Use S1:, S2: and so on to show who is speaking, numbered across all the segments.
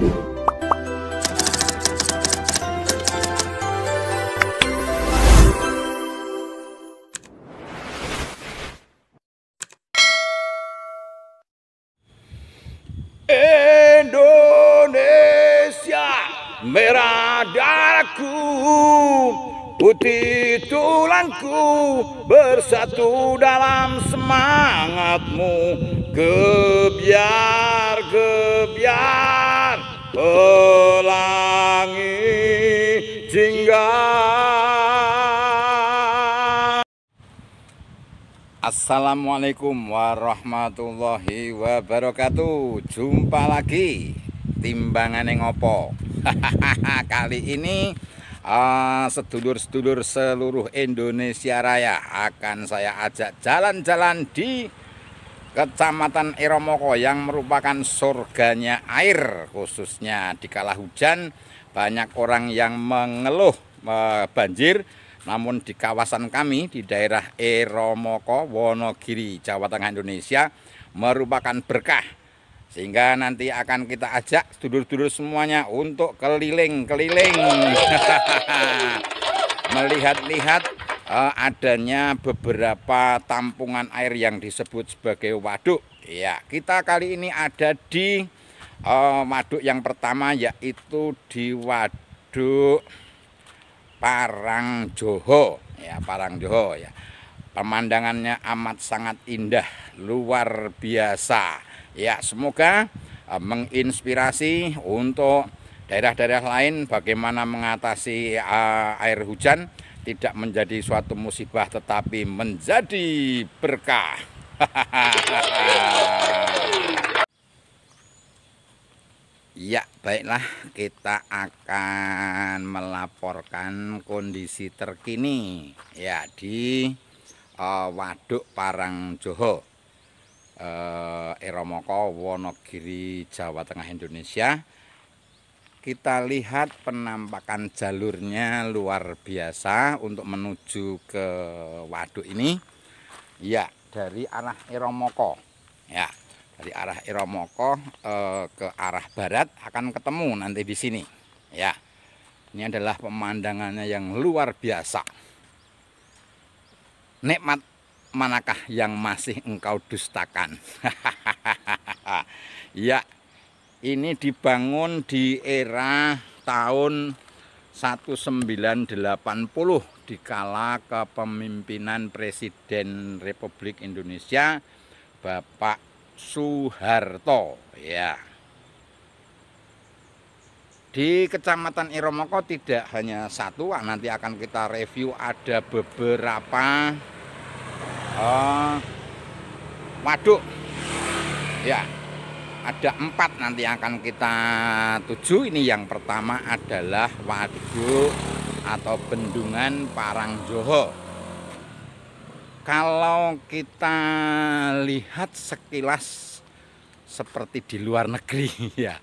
S1: Indonesia, merah darahku, putih tulangku, bersatu dalam semangatmu. Gebiar pelangi jingga. Assalamualaikum warahmatullahi wabarakatuh. Jumpa lagi timbangane ngopo. Kali ini sedulur-sedulur seluruh Indonesia Raya akan saya ajak jalan-jalan di Kecamatan Iromoko yang merupakan surganya air, khususnya di kala hujan. Banyak orang yang mengeluh banjir, namun di kawasan kami di daerah Iromoko, Wonogiri, Jawa Tengah, Indonesia merupakan berkah. Sehingga nanti akan kita ajak sedulur-sedulur semuanya untuk keliling-keliling melihat-lihat adanya beberapa tampungan air yang disebut sebagai waduk. Ya, kita kali ini ada di waduk yang pertama, yaitu di Waduk Parangjoho. Ya, Parangjoho ya. Pemandangannya amat sangat indah, luar biasa. Ya, semoga menginspirasi untuk daerah-daerah lain bagaimana mengatasi air hujan, tidak menjadi suatu musibah tetapi menjadi berkah. Ya, baiklah, kita akan melaporkan kondisi terkini ya di Waduk Parangjoho, Iromoko, Wonogiri, Jawa Tengah, Indonesia. Kita lihat penampakan jalurnya luar biasa untuk menuju ke waduk ini. Ya, dari arah Iromoko. Ya, dari arah Iromoko ke arah barat akan ketemu nanti di sini. Ya, ini adalah pemandangannya yang luar biasa. Nikmat manakah yang masih engkau dustakan? Ya, ini dibangun di era tahun 1980 di kala kepemimpinan Presiden Republik Indonesia Bapak Soeharto. Ya. Di Kecamatan Iromoko tidak hanya satu, nanti akan kita review, ada beberapa waduk. Ya. Ada 4 nanti akan kita tuju. Ini yang pertama adalah waduk atau bendungan Parangjoho. Kalau kita lihat sekilas seperti di luar negeri ya,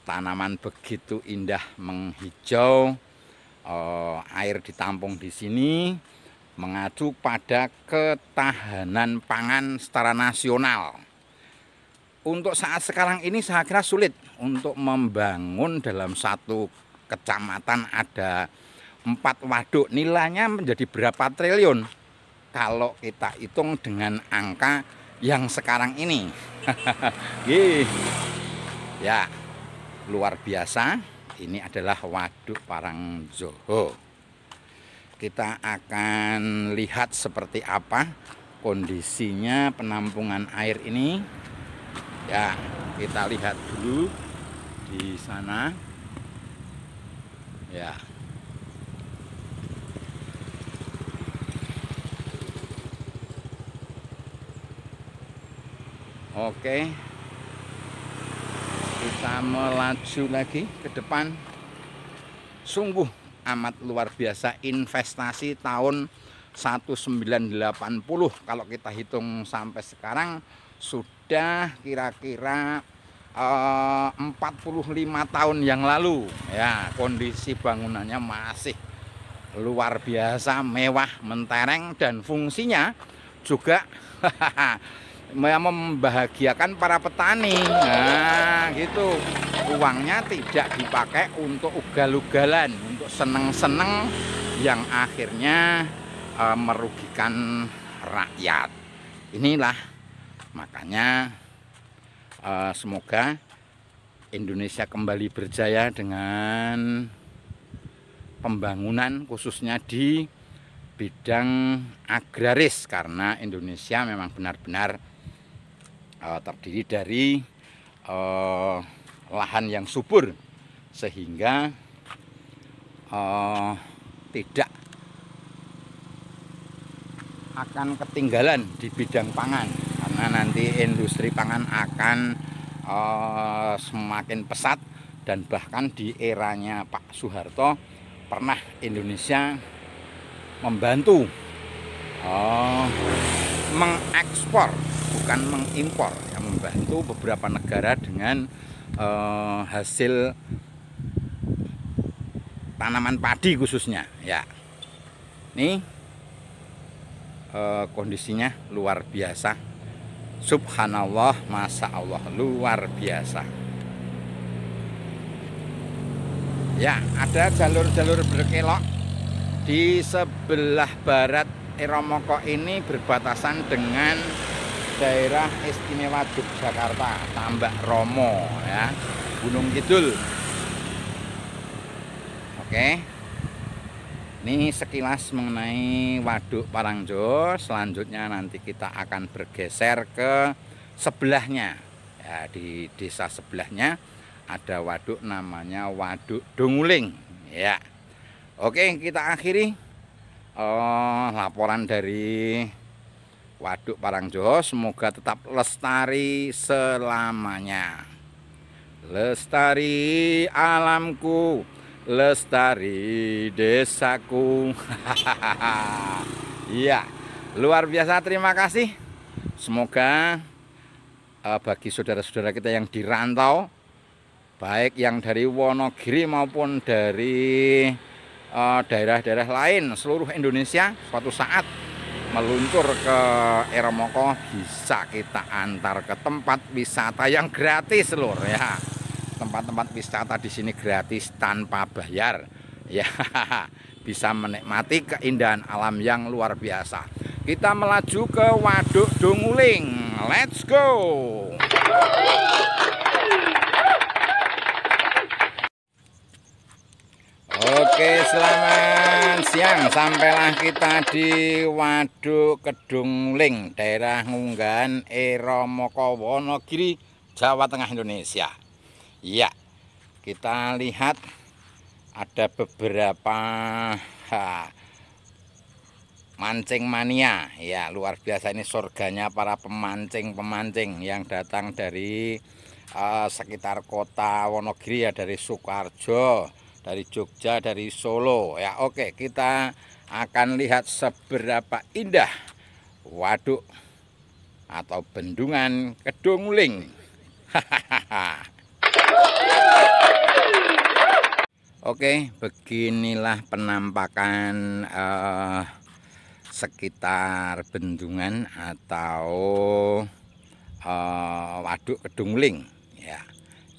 S1: tanaman begitu indah menghijau, air ditampung di sini, mengacu pada ketahanan pangan secara nasional. Untuk saat sekarang ini saya kira sulit untuk membangun dalam satu kecamatan ada 4 waduk. Nilainya menjadi berapa triliun kalau kita hitung dengan angka yang sekarang ini. Ya, luar biasa. Ini adalah Waduk Parangjoho. Kita akan lihat seperti apa kondisinya penampungan air ini. Ya, kita lihat dulu di sana. Ya. Oke. Kita melaju lagi ke depan. Sungguh amat luar biasa investasi tahun 1980. Kalau kita hitung sampai sekarang sudah kira-kira 45 tahun yang lalu. Ya, kondisi bangunannya masih luar biasa, mewah, mentereng, dan fungsinya juga membahagiakan para petani. Nah, gitu. Uangnya tidak dipakai untuk ugal-ugalan, untuk seneng-seneng yang akhirnya merugikan rakyat. Inilah makanya semoga Indonesia kembali berjaya dengan pembangunan khususnya di bidang agraris, karena Indonesia memang benar-benar terdiri dari lahan yang subur sehingga tidak akan ketinggalan di bidang pangan, karena nanti industri pangan akan semakin pesat. Dan bahkan di eranya Pak Soeharto pernah Indonesia membantu mengekspor, bukan mengimpor, yang membantu beberapa negara dengan hasil tanaman padi khususnya. Ya, ini kondisinya luar biasa. Subhanallah, masya Allah, luar biasa. Ya, ada jalur-jalur berkelok di sebelah barat Eromoko ini, berbatasan dengan daerah istimewa Yogyakarta, Tambak Romo, ya, Gunung Kidul. Oke, ini sekilas mengenai Waduk Parangjo. Selanjutnya nanti kita akan bergeser ke sebelahnya, ya, di desa sebelahnya ada waduk namanya Waduk Donguling, ya. Oke, kita akhiri laporan dari Waduk Parangjo. Semoga tetap lestari selamanya. Lestari alamku, lestari desaku. Iya, luar biasa. Terima kasih. Semoga bagi saudara-saudara kita yang di rantau, baik yang dari Wonogiri maupun dari daerah-daerah lain seluruh Indonesia, suatu saat meluncur ke Eromoko, bisa kita antar ke tempat wisata yang gratis, lur, ya. Tempat-tempat wisata di sini gratis tanpa bayar, ya. Bisa menikmati keindahan alam yang luar biasa. Kita melaju ke Waduk Donguling. Let's go. Oke, selamat siang. Sampailah kita di Waduk Kedungling, daerah Ngunggahan, Eromoko, Wonogiri, Jawa Tengah, Indonesia. Ya, kita lihat ada beberapa mancing mania. Ya, luar biasa, ini surganya para pemancing-pemancing yang datang dari sekitar kota Wonogiri, ya, dari Sukoharjo, dari Jogja, dari Solo, ya. Oke, kita akan lihat seberapa indah waduk atau bendungan Kedungling. Oke, beginilah penampakan sekitar bendungan atau Waduk Kedungling, ya,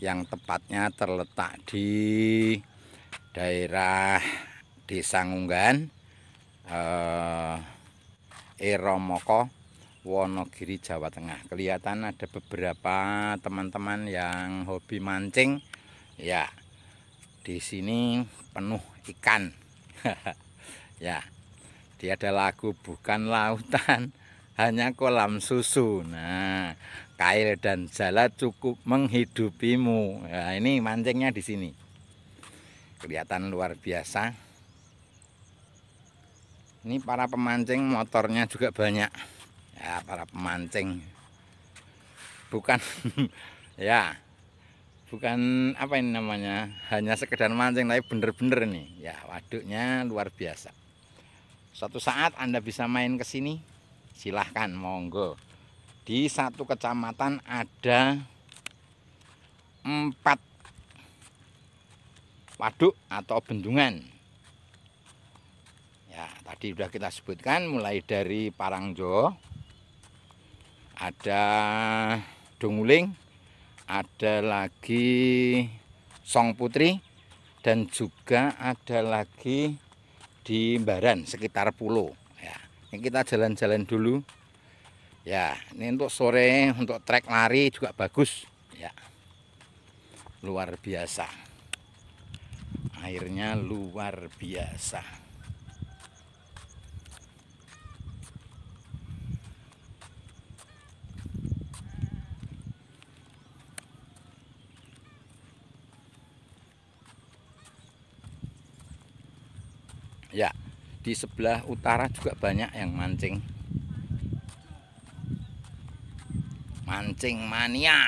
S1: yang tepatnya terletak di daerah Desa Ngunggahan, Eromoko, Wonogiri, Jawa Tengah. Kelihatan ada beberapa teman-teman yang hobi mancing, ya. Di sini penuh ikan. Ya, dia ada lagu bukan lautan, hanya kolam susu. Nah, kail dan jala cukup menghidupimu. Ya, ini mancingnya di sini. Kelihatan luar biasa. Ini para pemancing, motornya juga banyak. Ya, para pemancing. Bukan ya, bukan apa ini namanya, hanya sekedar mancing, tapi bener-bener nih. Ya, waduknya luar biasa. Suatu saat Anda bisa main ke sini, silahkan, monggo. Di satu kecamatan ada 4 waduk atau bendungan. Ya, tadi sudah kita sebutkan, mulai dari Parangjo, ada Donguling, ada lagi Song Putri, dan juga ada lagi di Mbaran sekitar Pulo. Ya, ini kita jalan-jalan dulu. Ya, ini untuk sore, untuk trek lari juga bagus. Ya, luar biasa. Airnya luar biasa. Ya, di sebelah utara juga banyak yang mancing. Mancing mania.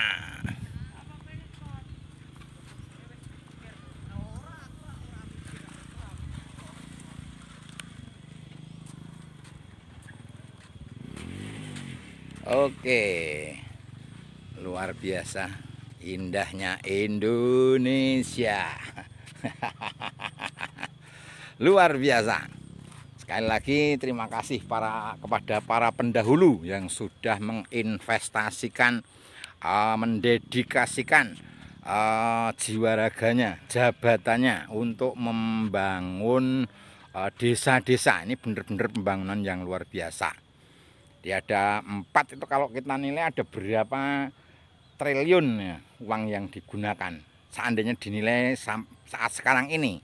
S1: Oke, luar biasa indahnya Indonesia. Luar biasa. Sekali lagi terima kasih kepada para pendahulu yang sudah menginvestasikan, mendedikasikan jiwa raganya, jabatannya untuk membangun desa-desa. Ini benar-benar pembangunan yang luar biasa. Dia ada 4 itu, kalau kita nilai ada berapa triliun ya, uang yang digunakan. Seandainya dinilai saat sekarang ini,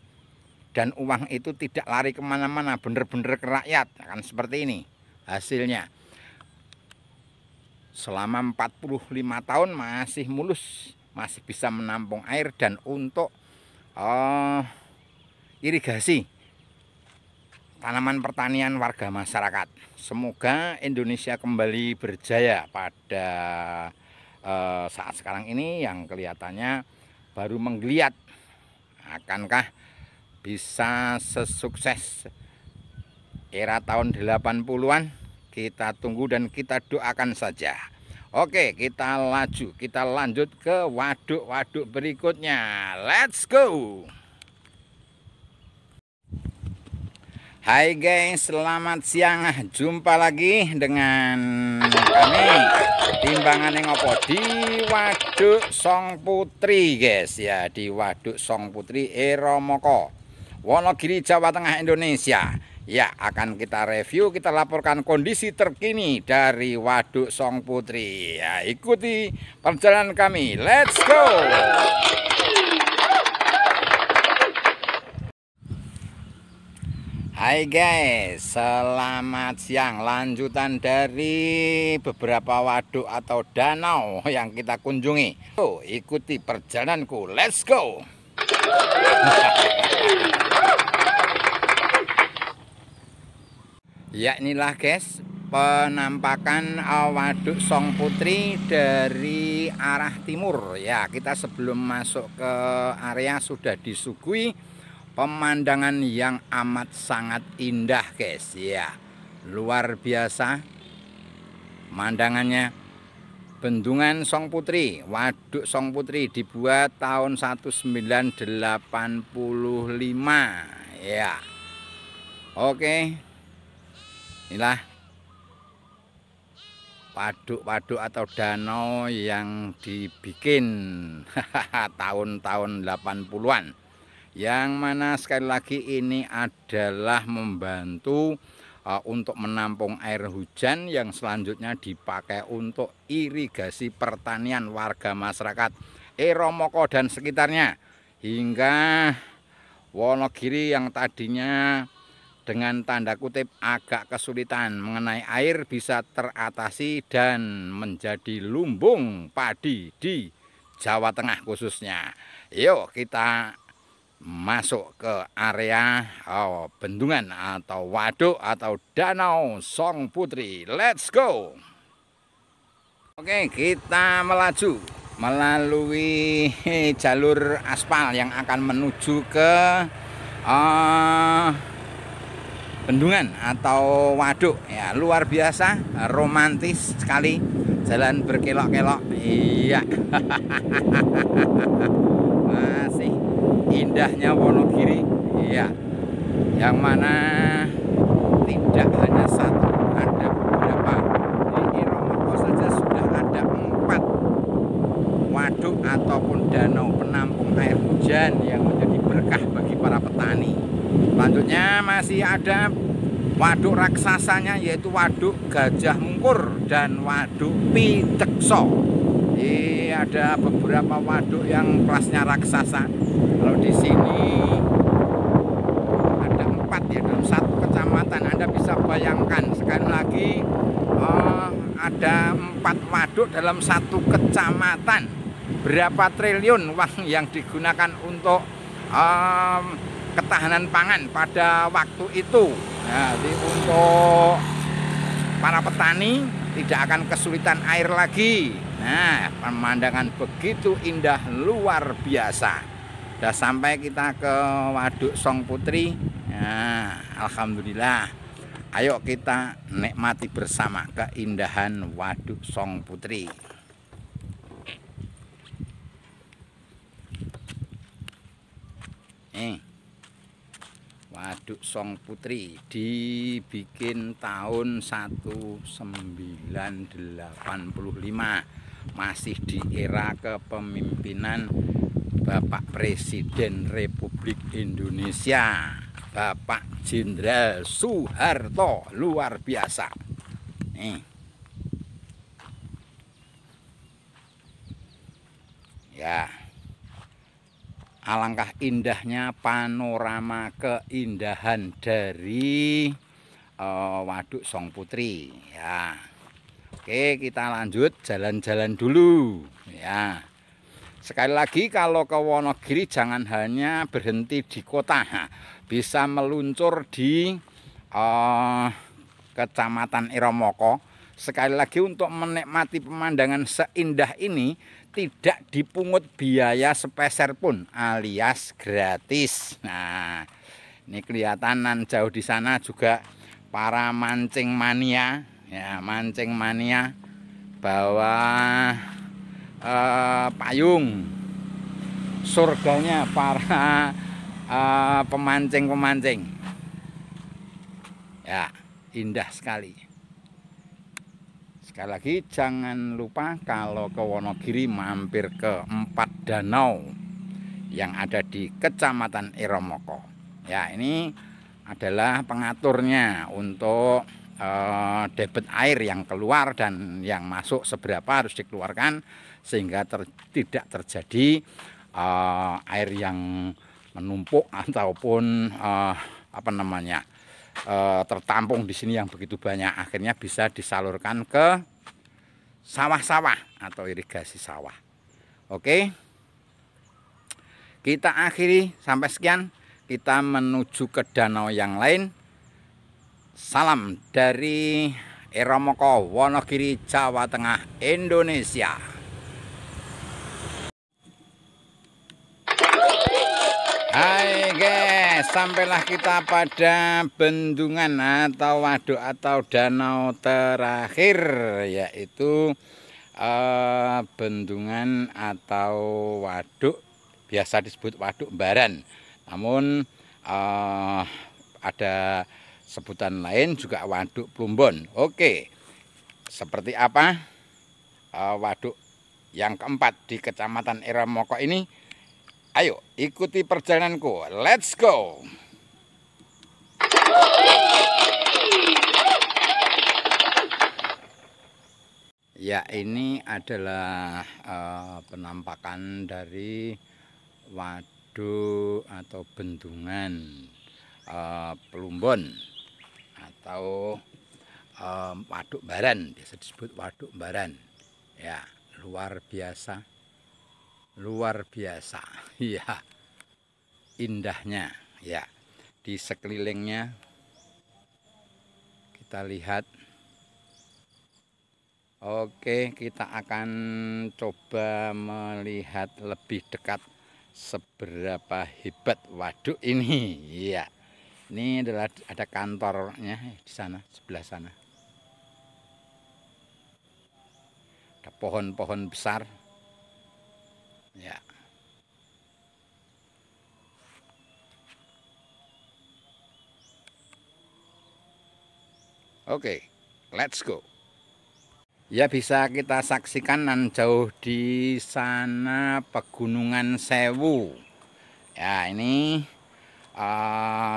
S1: dan uang itu tidak lari kemana-mana, bener-bener ke rakyat, akan seperti ini hasilnya. Selama 45 tahun masih mulus, masih bisa menampung air dan untuk irigasi tanaman pertanian warga masyarakat. Semoga Indonesia kembali berjaya pada saat sekarang ini yang kelihatannya baru menggeliat. Akankah bisa sesukses era tahun 80-an? Kita tunggu dan kita doakan saja. Oke, kita laju, kita lanjut ke waduk-waduk berikutnya. Let's go. Hai guys, selamat siang. Jumpa lagi dengan kami Timbangan Ngopo di Waduk Song Putri guys ya, di Waduk Song Putri Eromoko, Wonogiri, Jawa Tengah, Indonesia. Ya, akan kita review, kita laporkan kondisi terkini dari Waduk Song Putri. Ya, ikuti perjalanan kami. Let's go. Hai guys, selamat siang. Lanjutan dari beberapa waduk atau danau yang kita kunjungi. Ikuti perjalananku, let's go. Ya, inilah guys penampakan waduk Song Putri dari arah timur. Ya, kita sebelum masuk ke area sudah disuguhi pemandangan yang amat sangat indah guys ya, luar biasa pemandangannya. Bendungan Song Putri, Waduk Song Putri dibuat tahun 1985 ya. Oke, inilah waduk-waduk atau danau yang dibikin tahun-tahun 80-an. Yang mana sekali lagi ini adalah membantu untuk menampung air hujan yang selanjutnya dipakai untuk irigasi pertanian warga masyarakat Eromoko dan sekitarnya, hingga Wonogiri yang tadinya dengan tanda kutip agak kesulitan mengenai air bisa teratasi dan menjadi lumbung padi di Jawa Tengah khususnya. Yuk kita masuk ke area bendungan atau waduk atau danau Song Putri. Let's go. Oke, kita melaju melalui jalur aspal yang akan menuju ke bendungan atau waduk ya. Luar biasa, romantis sekali, jalan berkelok-kelok. Iya. Masih indahnya Wonogiri ya, yang mana tidak hanya satu, ada beberapa. Di Eromoko saja waduk ataupun danau penampung air hujan yang menjadi berkah bagi para petani. Selanjutnya masih ada waduk raksasanya, yaitu waduk Gajah Mungkur dan waduk Picekso. Ini ada beberapa waduk yang kelasnya raksasa. Kalau di sini ada 4 ya dalam satu kecamatan. Anda bisa bayangkan sekali lagi, ada 4 waduk dalam satu kecamatan. Berapa triliun uang yang digunakan untuk ketahanan pangan pada waktu itu. Nah, jadi untuk para petani tidak akan kesulitan air lagi. Nah, pemandangan begitu indah, luar biasa. Sudah sampai kita ke Waduk Song Putri. Nah, alhamdulillah. Ayo kita nikmati bersama keindahan Waduk Song Putri. Waduk Song Putri dibikin tahun 1985, masih di era kepemimpinan Bapak Presiden Republik Indonesia, Bapak Jenderal Soeharto. Luar biasa. Nih. Ya. Alangkah indahnya panorama keindahan dari Waduk Song Putri. Ya. Oke, kita lanjut jalan-jalan dulu. Ya. Sekali lagi, kalau ke Wonogiri jangan hanya berhenti di kota, bisa meluncur di Kecamatan Iromoko. Sekali lagi, untuk menikmati pemandangan seindah ini tidak dipungut biaya sepeser pun, alias gratis. Nah, ini kelihatan jauh di sana juga para mancing mania, ya, mancing mania bawa payung. Surganya para pemancing-pemancing. Ya, indah sekali. Sekali lagi, jangan lupa kalau ke Wonogiri mampir ke 4 danau yang ada di Kecamatan Iromoko. Ya, ini adalah pengaturnya untuk debit air yang keluar dan yang masuk seberapa harus dikeluarkan, sehingga tidak terjadi air yang menumpuk ataupun tertampung di sini yang begitu banyak. Akhirnya bisa disalurkan ke sawah-sawah atau irigasi sawah. Oke, kita akhiri sampai sekian. Kita menuju ke danau yang lain. Salam dari Iromoko, Wonogiri, Jawa Tengah, Indonesia. Hai guys, sampailah kita pada bendungan atau waduk atau danau terakhir, yaitu bendungan atau waduk biasa disebut Waduk Mbaran. Namun ada sebutan lain juga Waduk Plumbon. Oke, seperti apa waduk yang keempat di Kecamatan Iromoko ini? Ayo ikuti perjalananku, let's go. Ya, ini adalah penampakan dari waduk atau bendungan Plumbon atau Waduk Mbaran, biasa disebut Waduk Mbaran. Ya, luar biasa. Luar biasa, ya, indahnya, ya. Di sekelilingnya kita lihat. Oke, kita akan coba melihat lebih dekat seberapa hebat waduk ini. Ya, ini adalah ada kantornya di sana, sebelah sana. Ada pohon-pohon besar. Ya. Oke, let's go. Ya, bisa kita saksikan nan jauh di sana Pegunungan Sewu. Ya, ini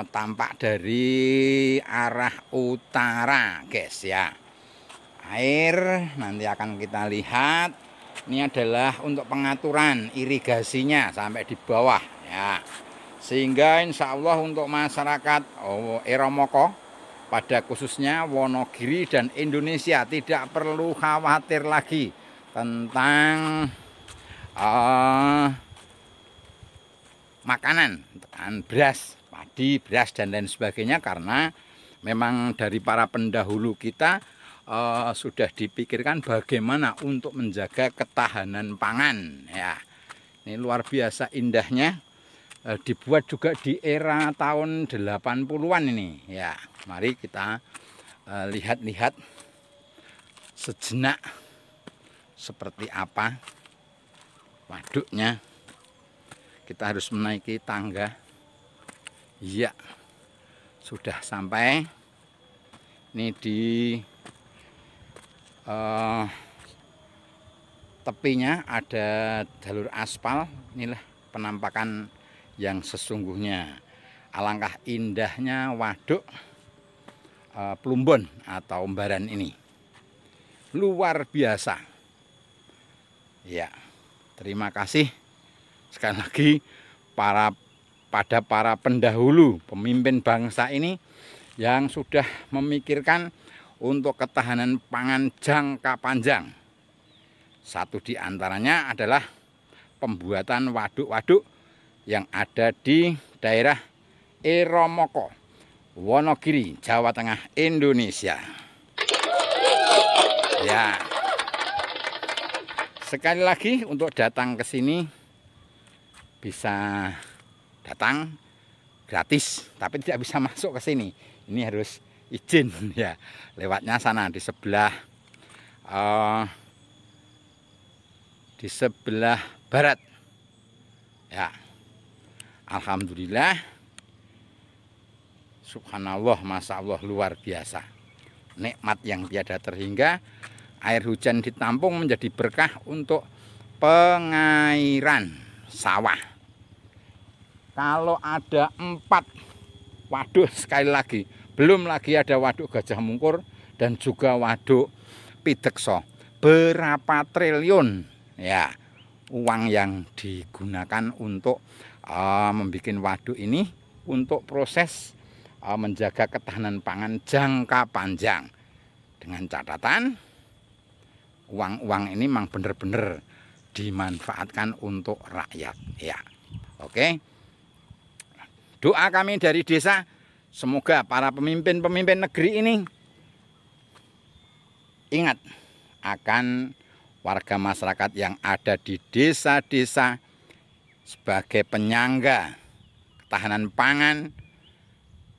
S1: tampak dari arah utara, guys ya. Air nanti akan kita lihat. Ini adalah untuk pengaturan irigasinya sampai di bawah ya. Sehingga insya Allah untuk masyarakat Eromoko, pada khususnya Wonogiri dan Indonesia, tidak perlu khawatir lagi tentang makanan, beras, padi, beras dan lain sebagainya, karena memang dari para pendahulu kita sudah dipikirkan bagaimana untuk menjaga ketahanan pangan ya. Ini luar biasa indahnya, dibuat juga di era tahun 80-an ini ya. Mari kita lihat-lihat sejenak seperti apa waduknya. Kita harus menaiki tangga. Iya, sudah sampai. Ini di tepinya ada jalur aspal. Inilah penampakan yang sesungguhnya. Alangkah indahnya waduk Plumbon atau Umbaran ini. Luar biasa. Ya, terima kasih sekali lagi pada para pendahulu, pemimpin bangsa ini yang sudah memikirkan untuk ketahanan pangan jangka panjang. Satu di antaranya adalah pembuatan waduk-waduk yang ada di daerah Eromoko, Wonogiri, Jawa Tengah, Indonesia. Ya. Sekali lagi untuk datang ke sini bisa datang gratis, tapi tidak bisa masuk ke sini. Ini harus izin ya. Lewatnya sana di sebelah barat. Ya. Alhamdulillah. Subhanallah, masya Allah, luar biasa. Nikmat yang tiada terhingga. Air hujan ditampung menjadi berkah untuk pengairan sawah. Kalau ada 4 waduk, sekali lagi, belum lagi ada waduk Gajah Mungkur dan juga waduk Pidekso. Berapa triliun ya uang yang digunakan untuk membuat waduk ini untuk proses menjaga ketahanan pangan jangka panjang. Dengan catatan uang-uang ini memang benar-benar dimanfaatkan untuk rakyat ya. Oke. Doa kami dari desa, semoga para pemimpin-pemimpin negeri ini ingat akan warga masyarakat yang ada di desa-desa sebagai penyangga ketahanan pangan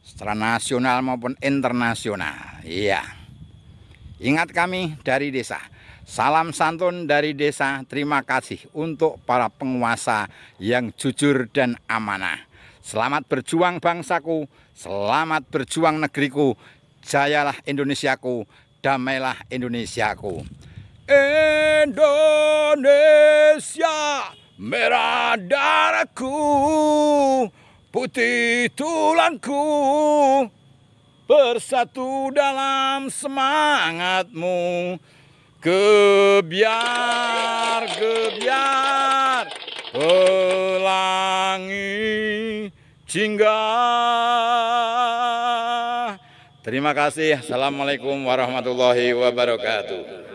S1: secara nasional maupun internasional. Iya. Ingat kami dari desa. Salam santun dari desa. Terima kasih untuk para penguasa yang jujur dan amanah. Selamat berjuang bangsaku, selamat berjuang negeriku. Jayalah Indonesiaku, damailah Indonesiaku. Indonesia, merah darahku, putih tulangku, bersatu dalam semangatmu. Gebiar, gebiar, pelangi jingga. Terima kasih. Assalamualaikum warahmatullahi wabarakatuh.